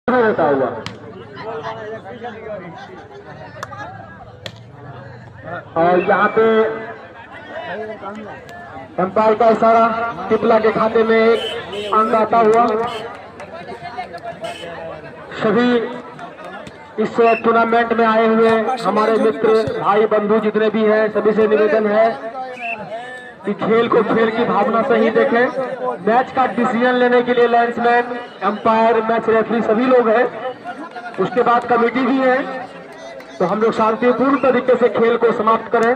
रहता हुआ और यहाँ पे अंपायर का इशारा, टिपला के खाते में एक अंक आता हुआ। सभी इस टूर्नामेंट में आए हुए हमारे मित्र भाई बंधु जितने भी हैं, सभी से निवेदन है कि खेल को खेल की भावना से ही देखें। मैच का डिसीजन लेने के लिए लाइन्समैन, अंपायर, मैच रेफरी सभी लोग हैं, उसके बाद कमेटी भी है। तो हम लोग शांतिपूर्ण तरीके से खेल को समाप्त करें।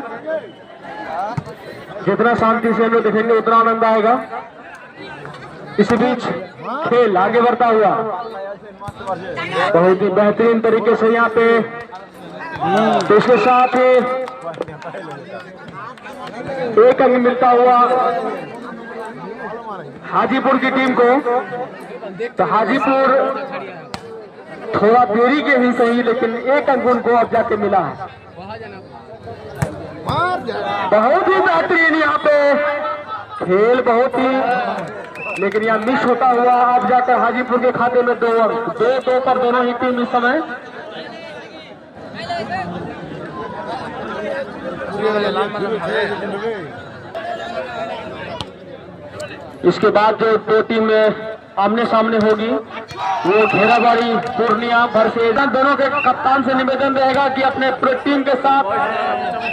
जितना शांति से हम लोग देखेंगे उतना आनंद आएगा। इस बीच खेल आगे बढ़ता हुआ बहुत ही बेहतरीन तरीके से यहाँ पे, तो इसके साथ एक अंक मिलता हुआ हाजीपुर की टीम को। तो हाजीपुर थोड़ा देरी के ही सही, लेकिन एक अंक उनको अब जाके मिला है। बहुत ही बेहतरीन यहाँ पे खेल, बहुत ही, लेकिन यहाँ मिस होता हुआ अब जाकर हाजीपुर के खाते में 2 अंक, 2-2 पर दोनों ही टीम इस समय। इसके बाद जो 2 टीम में आमने सामने होगी वो घेराबाड़ी पूर्णिया वर्सेस। दोनों के कप्तान से निवेदन रहेगा कि अपने टीम के साथ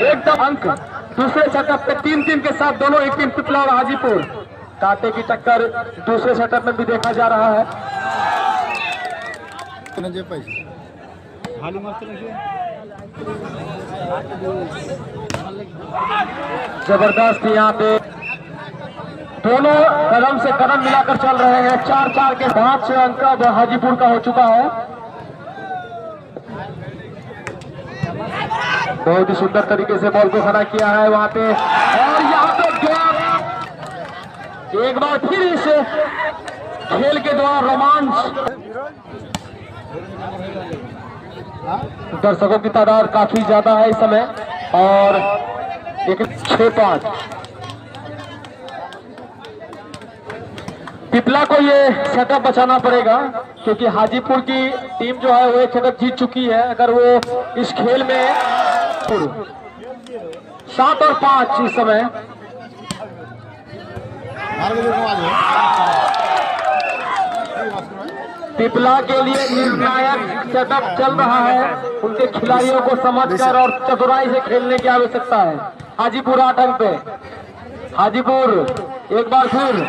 एकदम अंक, दूसरे सेटअप पे 3 टीम के साथ दोनों एक टीम, टिपला और हाजीपुर, कांटे की टक्कर दूसरे सेटअप में भी देखा जा रहा है। जबरदस्त यहाँ पे दोनों कदम से कदम मिलाकर चल रहे हैं। 4-4 के 5 अंक अब हाजीपुर का हो चुका है। बहुत ही सुंदर तरीके से बॉल को खड़ा किया है वहां पे, और यहाँ पे एक बार फिर इस खेल के द्वारा रोमांच। दर्शकों की तादाद काफी ज्यादा है इस समय, और एक 6-5 टिपला को ये सेटअप बचाना पड़ेगा, क्योंकि हाजीपुर की टीम जो है वो एक सेटअप जीत चुकी है। अगर वो इस खेल में 7 और 5 इस समय, टिपला के लिए निर्णायक सेटअप चल रहा है। उनके खिलाड़ियों को समझकर और चतुराई से खेलने की आवश्यकता है। हाजीपुर 8 अंक पे, हाजीपुर एक बार फिर